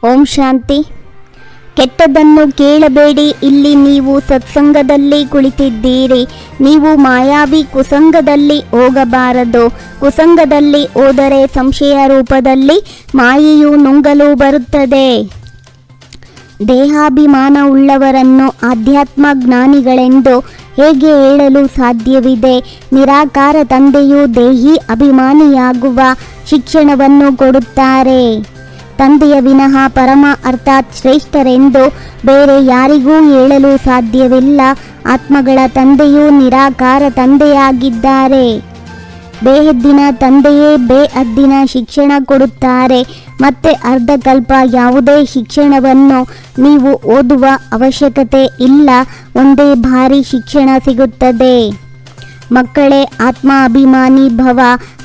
ಓಂ ಶಾಂತಿ. ಕೆಟ್ಟದ್ದನ್ನು ಕೇಳಬೇಡಿ. ಇಲ್ಲಿ ನೀವು ಸತ್ಸಂಗದಲ್ಲಿ ಕುಳಿತಿದ್ದೀರಿ. ನೀವು ಮಾಯಾವಿ ಕುಸಂಗದಲ್ಲಿ ಹೋಗಬಾರದು. ಕುಸಂಗದಲ್ಲಿ ಹೋದರೆ ಸಂಶಯ ರೂಪದಲ್ಲಿ ಮಾಯೆಯು ನುಂಗಲು ಬರುತ್ತದೆ. ದೇಹಾಭಿಮಾನ ಉಳ್ಳವರನ್ನು ಆಧ್ಯಾತ್ಮ ಜ್ಞಾನಿಗಳೆಂದು ಹೇಗೆ ಹೇಳಲು ಸಾಧ್ಯವಿದೆ? ನಿರಾಕಾರ ತಂದೆಯು ದೇಹಿ ಅಭಿಮಾನಿಯಾಗುವ ಶಿಕ್ಷಣವನ್ನು ಕೊಡುತ್ತಾರೆ. ತಂದೆಯ ವಿನಃ ಪರಮ ಅರ್ಥಾತ್ ಶ್ರೇಷ್ಠರೆಂದು ಬೇರೆ ಯಾರಿಗೂ ಹೇಳಲು ಸಾಧ್ಯವಿಲ್ಲ. ಆತ್ಮಗಳ ತಂದೆಯು ನಿರಾಕಾರ ತಂದೆಯಾಗಿದ್ದಾರೆ. ಬೇಹದ್ದಿನ ತಂದೆಯೇ ಬೇಹದ್ದಿನ ಶಿಕ್ಷಣ ಕೊಡುತ್ತಾರೆ. ಮತ್ತೆ ಅರ್ಧಕಲ್ಪ ಯಾವುದೇ ಶಿಕ್ಷಣವನ್ನು ನೀವು ಓದುವ ಅವಶ್ಯಕತೆ ಇಲ್ಲ. ಒಂದೇ ಬಾರಿ ಶಿಕ್ಷಣ ಸಿಗುತ್ತದೆ. ಮಕ್ಕಳೇ, ಆತ್ಮ ಅಭಿಮಾನಿ ಭವ.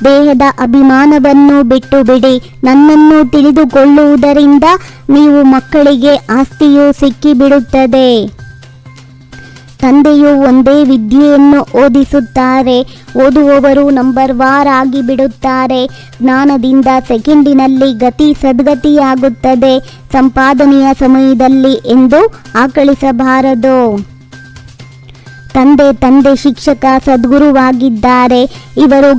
ದೇಹದ ಅಭಿಮಾನವನ್ನು ಬಿಟ್ಟು ಬಿಡಿ. ನನ್ನನ್ನು ತಿಳಿದುಕೊಳ್ಳುವುದರಿಂದ ನೀವು ಮಕ್ಕಳಿಗೆ ಆಸ್ತಿಯು ಸಿಕ್ಕಿಬಿಡುತ್ತದೆ. ತಂದೆಯು ಒಂದೇ ವಿದ್ಯೆಯನ್ನು ಓದಿಸುತ್ತಾರೆ. ಓದುವವರು ನಂಬರ್ ವಾರ್ ಆಗಿಬಿಡುತ್ತಾರೆ. ಜ್ಞಾನದಿಂದ ಸೆಕೆಂಡಿನಲ್ಲಿ ಗತಿ ಸದ್ಗತಿಯಾಗುತ್ತದೆ. ಸಂಪಾದನೆಯ ಸಮಯದಲ್ಲಿ ಎಂದು ಆಕಳಿಸಬಾರದು. ತಂದೆ ಶಿಕ್ಷಕ ಸದ್ಗುರುವಾಗಿದ್ದಾರೆ. ಇವರು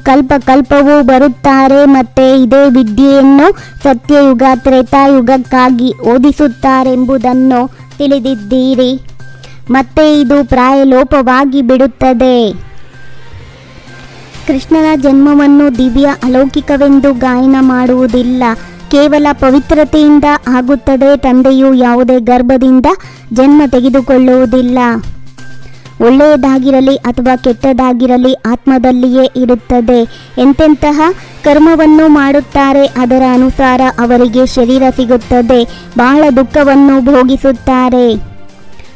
ಕಲ್ಪವೂ ಬರುತ್ತಾರೆ. ಮತ್ತೆ ಇದೇ ವಿದ್ಯೆಯನ್ನು ಸತ್ಯಯುಗ ತ್ರೇತಾಯುಗಕ್ಕಾಗಿ ಓದಿಸುತ್ತಾರೆಂಬುದನ್ನು ತಿಳಿದಿದ್ದೀರಿ. ಮತ್ತೆ ಇದು ಪ್ರಾಯಲೋಪವಾಗಿ ಬಿಡುತ್ತದೆ. ಕೃಷ್ಣನ ಜನ್ಮವನ್ನು ದಿವ್ಯ ಅಲೌಕಿಕವೆಂದು ಗಾಯನ ಮಾಡುವುದಿಲ್ಲ. ಕೇವಲ ಪವಿತ್ರತೆಯಿಂದ ಆಗುತ್ತದೆ. ತಂದೆಯು ಯಾವುದೇ ಗರ್ಭದಿಂದ ಜನ್ಮ ತೆಗೆದುಕೊಳ್ಳುವುದಿಲ್ಲ. ಒಳ್ಳೆಯದಾಗಿರಲಿ ಅಥವಾ ಕೆಟ್ಟದಾಗಿರಲಿ ಆತ್ಮದಲ್ಲಿಯೇ ಇರುತ್ತದೆ. ಎಂತೆಂತಹ ಕರ್ಮವನ್ನು ಮಾಡುತ್ತಾರೆ ಅದರ ಅನುಸಾರ ಅವರಿಗೆ ಶರೀರ ಸಿಗುತ್ತದೆ. ಬಹಳ ದುಃಖವನ್ನು ಭೋಗಿಸುತ್ತಾರೆ.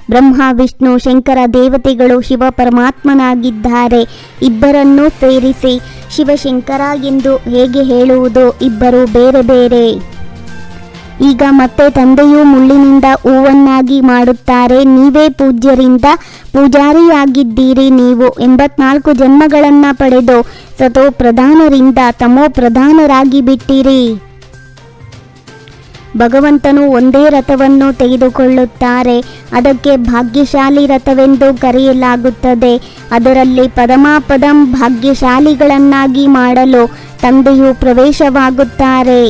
ಬ್ರಹ್ಮ ವಿಷ್ಣು ಶಂಕರ ದೇವತೆಗಳು ಶಿವ ಪರಮಾತ್ಮನಾಗಿದ್ದಾರೆ. ಇಬ್ಬರನ್ನು ಸೇರಿಸಿ ಶಿವಶಂಕರ ಎಂದು ಹೇಗೆ ಹೇಳುವುದು? ಇಬ್ಬರು ಬೇರೆ ಬೇರೆ. ಈಗ ಮತ್ತೆ ತಂದೆಯು ಮುಳ್ಳಿನಿಂದ ಹೂವನ್ನಾಗಿ ಮಾಡುತ್ತಾರೆ. ನೀವೇ ಪೂಜ್ಯರಿಂದ ಪೂಜಾರಿಯಾಗಿದ್ದೀರಿ. ನೀವು 84 ಜನ್ಮಗಳನ್ನು ಪಡೆದು ಸತೋ ಪ್ರಧಾನರಿಂದ ತಮೋ ಪ್ರಧಾನರಾಗಿ ಬಿಟ್ಟಿರಿ. ಭಗವಂತನು ಒಂದೇ ರಥವನ್ನು ತೆಗೆದುಕೊಳ್ಳುತ್ತಾರೆ. ಅದಕ್ಕೆ ಭಾಗ್ಯಶಾಲಿ ರಥವೆಂದು ಕರೆಯಲಾಗುತ್ತದೆ. ಅದರಲ್ಲಿ ಪದಮಾಪದಂ ಭಾಗ್ಯಶಾಲಿಗಳನ್ನಾಗಿ ಮಾಡಲು ತಂದೆಯು ಪ್ರವೇಶವಾಗುತ್ತಾರೆ.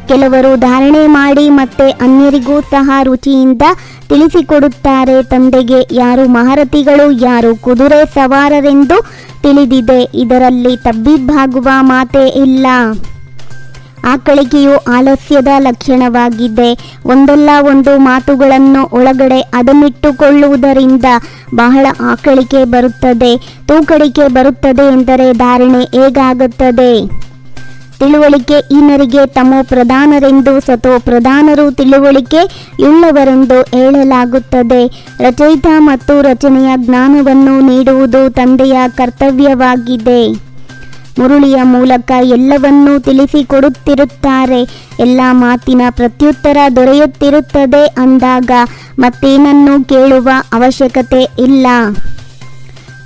ಕೆಲವರು ಧಾರಣೆ ಮಾಡಿ ಮತ್ತೆ ಅನ್ಯರಿಗೂ ಸಹ ರುಚಿಯಿಂದ ತಿಳಿಸಿಕೊಡುತ್ತಾರೆ. ತಂದೆಗೆ ಯಾರು ಮಹಾರಥಿಗಳು, ಯಾರು ಕುದುರೆ ಸವಾರರೆಂದು ತಿಳಿದಿದೆ. ಇದರಲ್ಲಿ ತಬ್ಬಿಬ್ಬಾಗುವ ಮಾತೇ ಇಲ್ಲ. ಆಕಳಿಕೆಯು ಆಲಸ್ಯದ ಲಕ್ಷಣವಾಗಿದೆ. ಒಂದಲ್ಲ ಒಂದು ಮಾತುಗಳನ್ನು ಒಳಗಡೆ ಅದನ್ನಿಟ್ಟುಕೊಳ್ಳುವುದರಿಂದ ಬಹಳ ಆಕಳಿಕೆ ಬರುತ್ತದೆ. ತೂಕಡಿಕೆ ಬರುತ್ತದೆ ಎಂದರೆ ಧಾರಣೆ ಹೇಗಾಗುತ್ತದೆ? ತಿಳುವಳಿಕೆ ಹೀನರಿಗೆ ತಮೋ ಪ್ರಧಾನರೆಂದು, ಸತೋ ಪ್ರಧಾನರು ತಿಳುವಳಿಕೆ ಉಳ್ಳವರೆಂದು ಹೇಳಲಾಗುತ್ತದೆ. ರಚಯಿತ ಮತ್ತು ರಚನೆಯ ಜ್ಞಾನವನ್ನು ನೀಡುವುದು ತಂದೆಯ ಕರ್ತವ್ಯವಾಗಿದೆ. ಮುರುಳಿಯ ಮೂಲಕ ಎಲ್ಲವನ್ನೂ ತಿಳಿಸಿಕೊಡುತ್ತಿರುತ್ತಾರೆ. ಎಲ್ಲ ಮಾತಿನ ಪ್ರತ್ಯುತ್ತರ ದೊರೆಯುತ್ತಿರುತ್ತದೆ ಅಂದಾಗ ಮತ್ತೇನನ್ನು ಕೇಳುವ ಅವಶ್ಯಕತೆ ಇಲ್ಲ.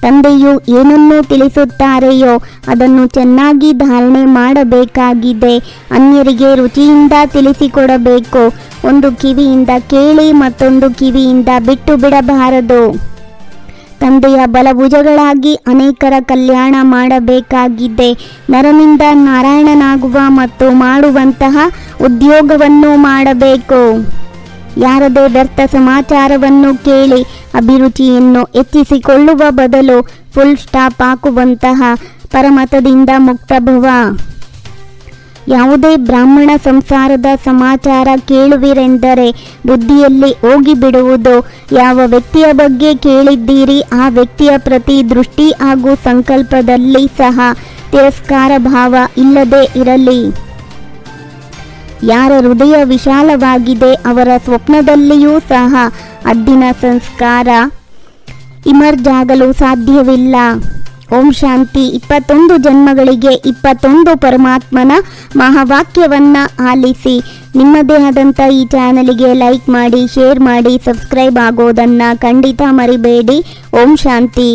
ತಂದೆಯು ಏನನ್ನು ತಿಳಿಸುತ್ತಾರೆಯೋ ಅದನ್ನು ಚೆನ್ನಾಗಿ ಧಾರಣೆ ಮಾಡಬೇಕಾಗಿದೆ. ಅನ್ಯರಿಗೆ ರುಚಿಯಿಂದ ತಿಳಿಸಿಕೊಡಬೇಕು. ಒಂದು ಕಿವಿಯಿಂದ ಕೇಳಿ ಮತ್ತೊಂದು ಕಿವಿಯಿಂದ ಬಿಟ್ಟು ಬಿಡಬಾರದು. ತಂದೆಯ ಬಲಭುಜಗಳಾಗಿ ಅನೇಕರ ಕಲ್ಯಾಣ ಮಾಡಬೇಕಾಗಿದೆ. ನರನಿಂದ ನಾರಾಯಣನಾಗುವ ಮತ್ತು ಮಾಡುವಂತಹ ಉದ್ಯೋಗವನ್ನು ಮಾಡಬೇಕು. ಯಾರದೇ ವ್ಯರ್ಥ ಸಮಾಚಾರವನ್ನು ಕೇಳಿ ಅಭಿರುಚಿಯನ್ನು ಹೆಚ್ಚಿಸಿಕೊಳ್ಳುವ ಬದಲು ಫುಲ್ ಸ್ಟಾಪ್ ಹಾಕುವಂತಹ ಪರಮತದಿಂದ ಮುಕ್ತಭವ. ಯಾವುದೇ ಬ್ರಾಹ್ಮಣ ಸಂಸಾರದ ಸಮಾಚಾರ ಕೇಳುವಿರೆಂದರೆ ಬುದ್ಧಿಯಲ್ಲಿ ಹೋಗಿಬಿಡುವುದು. ಯಾವ ವ್ಯಕ್ತಿಯ ಬಗ್ಗೆ ಕೇಳಿದ್ದೀರಿ ಆ ವ್ಯಕ್ತಿಯ ಪ್ರತಿ ದೃಷ್ಟಿ ಹಾಗೂ ಸಂಕಲ್ಪದಲ್ಲಿ ಸಹ ತಿರಸ್ಕಾರ ಭಾವ ಇಲ್ಲದೆ ಇರಲಿ. ಯಾರ ಹೃದಯ ವಿಶಾಲವಾಗಿದೆ ಅವರ ಸ್ವಪ್ನದಲ್ಲಿಯೂ ಸಹ ಅಡ್ಡಿನ ಸಂಸ್ಕಾರ ಇಮರ್ಜ್ ಆಗಲು ಸಾಧ್ಯವಿಲ್ಲ. ಓಂ ಶಾಂತಿ. 21 ಜನ್ಮಗಳಿಗೆ 21 ಪರಮಾತ್ಮನ ಮಹಾವಾಕ್ಯವನ್ನ ಆಲಿಸಿ. ನಿಮ್ಮದೇ ಆದಂಥ ಈ ಚಾನಲಿಗೆ ಲೈಕ್ ಮಾಡಿ, ಶೇರ್ ಮಾಡಿ, ಸಬ್ಸ್ಕ್ರೈಬ್ ಆಗೋದನ್ನು ಖಂಡಿತ ಮರಿಬೇಡಿ. ಓಂ ಶಾಂತಿ.